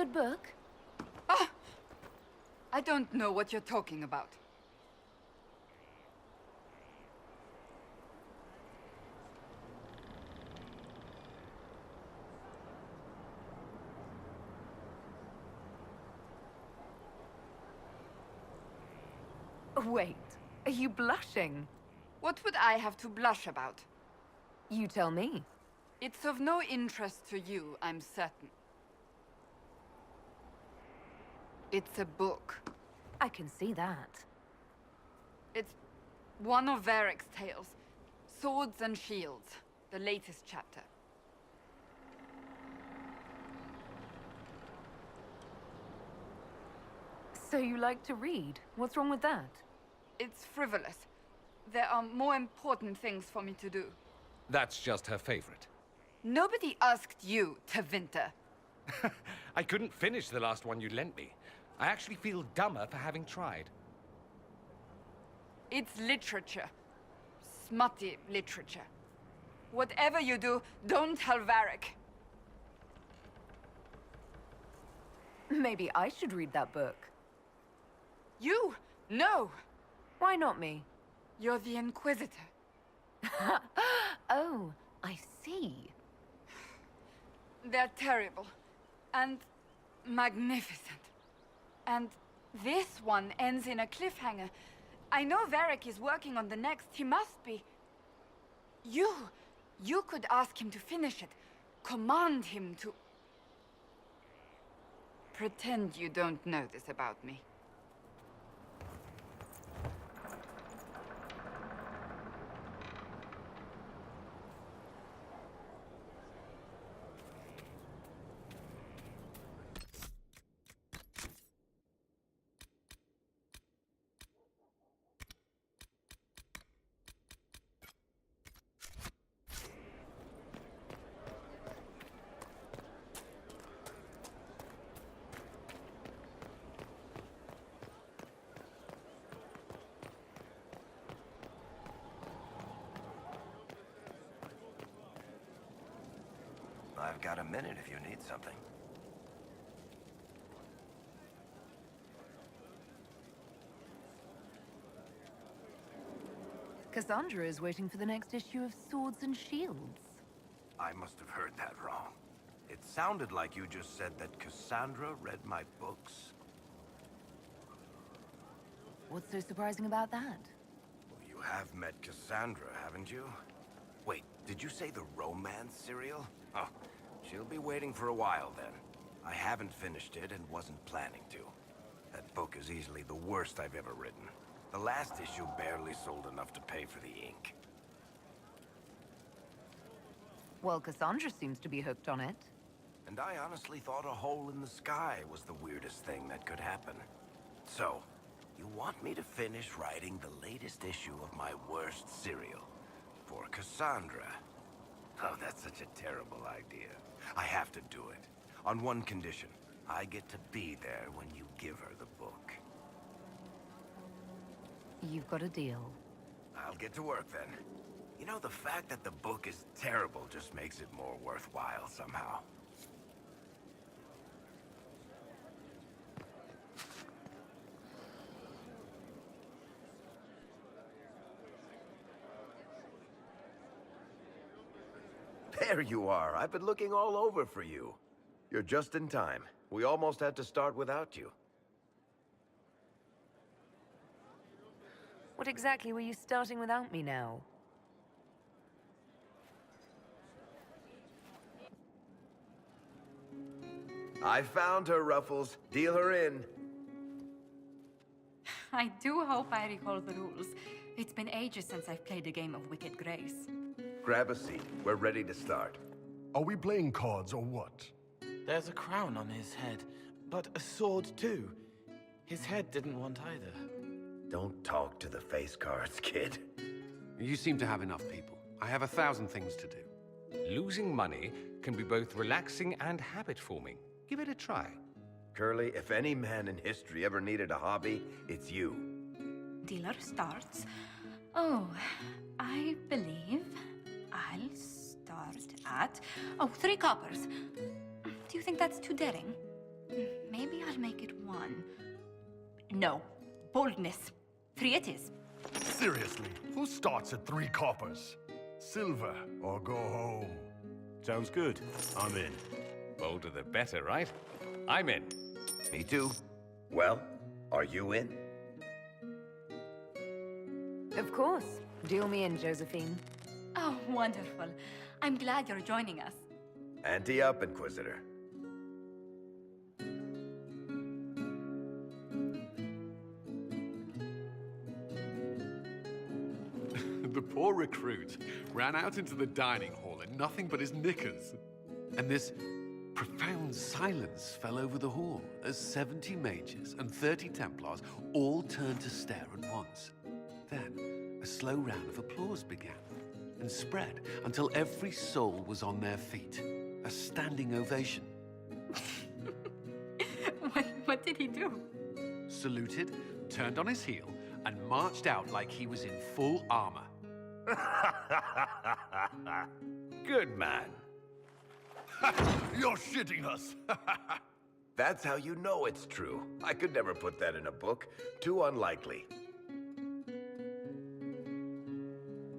good book? Ah! I don't know what you're talking about. Wait, are you blushing? What would I have to blush about? You tell me. It's of no interest to you, I'm certain. It's a book. I can see that. It's one of Varric's tales. Swords and Shields, the latest chapter. So you like to read? What's wrong with that? It's frivolous. There are more important things for me to do. That's just her favorite. Nobody asked you to winter. I couldn't finish the last one you lent me. I actually feel dumber for having tried. It's literature. Smutty literature. Whatever you do, don't tell Varric. Maybe I should read that book. You? No! Why not me? You're the Inquisitor. Oh, I see. They're terrible. And magnificent. And this one ends in a cliffhanger. I know Varric is working on the next. He must be. You could ask him to finish it. Command him to... Pretend you don't know this about me. I've got a minute if you need something. Cassandra is waiting for the next issue of Swords and Shields. I must have heard that wrong. It sounded like you just said that Cassandra read my books. What's so surprising about that? Well, you have met Cassandra, haven't you? Wait, did you say the romance serial? Oh, she'll be waiting for a while then. I haven't finished it and wasn't planning to. That book is easily the worst I've ever written. The last issue barely sold enough to pay for the ink. Well, Cassandra seems to be hooked on it. And I honestly thought a hole in the sky was the weirdest thing that could happen. So, you want me to finish writing the latest issue of my worst serial for Cassandra? Oh, that's such a terrible idea. I have to do it. On one condition. I get to be there when you give her the book. You've got a deal. I'll get to work then. You know, the fact that the book is terrible just makes it more worthwhile somehow. There you are. I've been looking all over for you. You're just in time. We almost had to start without you. What exactly were you starting without me now? I found her, Ruffles. Deal her in. I do hope I recall the rules. It's been ages since I've played a game of Wicked Grace. Grab a seat. We're ready to start. Are we playing cards or what? There's a crown on his head, but a sword too. His head didn't want either. Don't talk to the face cards, kid. You seem to have enough people. I have 1,000 things to do. Losing money can be both relaxing and habit-forming. Give it a try. Curly, if any man in history ever needed a hobby, it's you. Dealer starts. Oh, I believe I'll start at... Oh, 3 coppers. Do you think that's too daring? Maybe I'll make it 1. No. Boldness. 3 it is. Seriously, who starts at 3 coppers? Silver or go home? Sounds good. I'm in. Bolder the better, right? I'm in. Me too. Well, are you in? Of course. Deal me in, Josephine. Oh, wonderful. I'm glad you're joining us. Ante up, Inquisitor. The poor recruit ran out into the dining hall in nothing but his knickers. And this profound silence fell over the hall as 70 mages and 30 Templars all turned to stare at once. Then a slow round of applause began and spread until every soul was on their feet. A standing ovation. What did he do? Saluted, turned on his heel, and marched out like he was in full armor. Good man. You're shitting us! That's how you know it's true. I could never put that in a book. Too unlikely.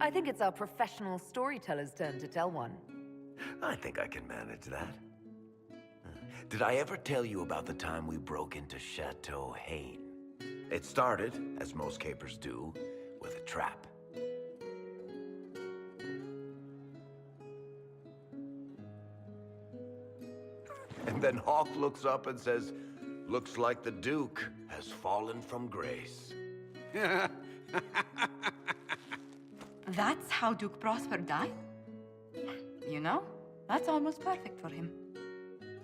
I think it's our professional storyteller's turn to tell one. I think I can manage that. Did I ever tell you about the time we broke into Chateau Haine? It started, as most capers do, with a trap. And then Hawk looks up and says, "Looks like the Duke has fallen from grace." That's how Duke Prosper died? You know, that's almost perfect for him.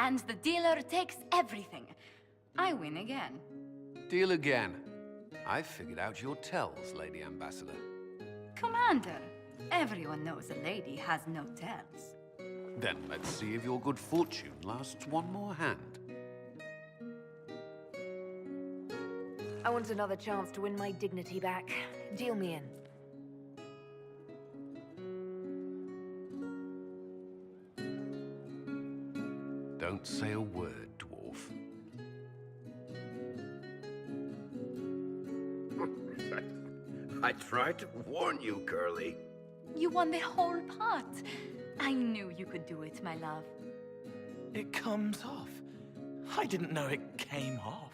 And the dealer takes everything. I win again. Deal again. I've figured out your tells, Lady Ambassador. Commander, everyone knows a lady has no tells. Then let's see if your good fortune lasts one more hand. I want another chance to win my dignity back. Deal me in. Don't say a word, dwarf. I tried to warn you, Curly. You won the whole pot. I knew you could do it, my love. It comes off. I didn't know it came off.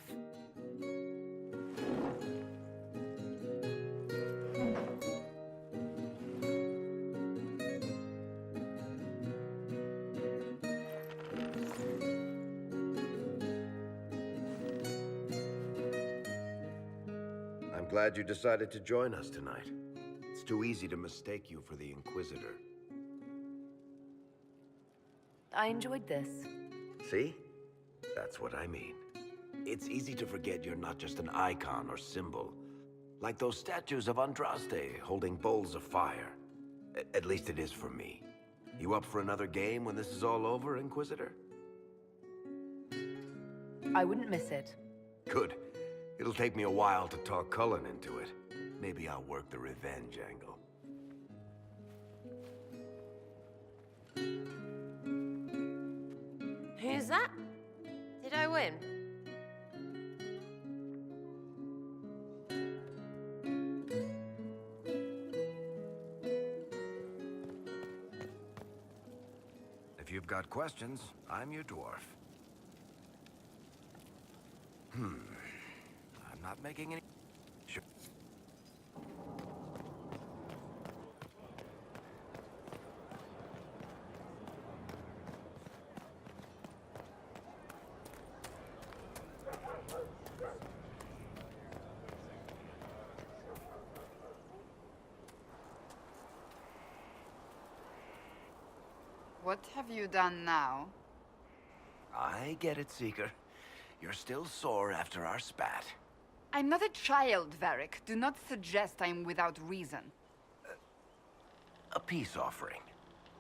I'm glad you decided to join us tonight. It's too easy to mistake you for the Inquisitor. I enjoyed this. See? That's what I mean. It's easy to forget you're not just an icon or symbol. Like those statues of Andraste holding bowls of fire. At least it is for me. You up for another game when this is all over, Inquisitor? I wouldn't miss it. Good. It'll take me a while to talk Cullen into it. Maybe I'll work the revenge angle. Who's that? Did I win? If you've got questions, I'm your dwarf. I'm not making any... Sure. What have you done now? I get it, Seeker. You're still sore after our spat. I'm not a child, Varric. Do not suggest I'm without reason. A peace offering.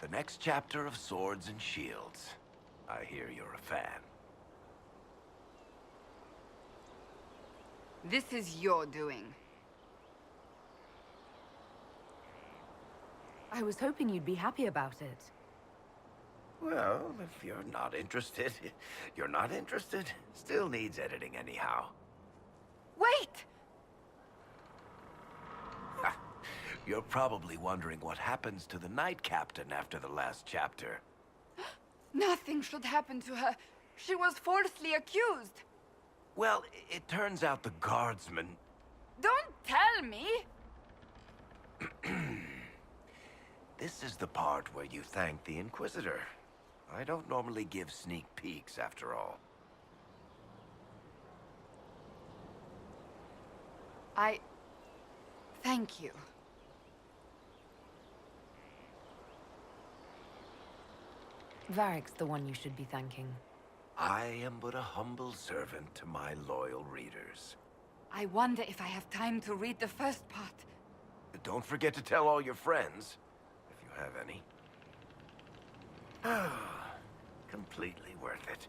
The next chapter of Swords and Shields. I hear you're a fan. This is your doing. I was hoping you'd be happy about it. Well, if you're not interested, you're not interested. Still needs editing anyhow. Wait! You're probably wondering what happens to the Night Captain after the last chapter. Nothing should happen to her. She was falsely accused. Well, it turns out the guardsman... Don't tell me! This is the part where you thank the Inquisitor. I don't normally give sneak peeks, after all. Thank you. Varric's the one you should be thanking. I am but a humble servant to my loyal readers. I wonder if I have time to read the first part. Don't forget to tell all your friends, if you have any. Completely worth it.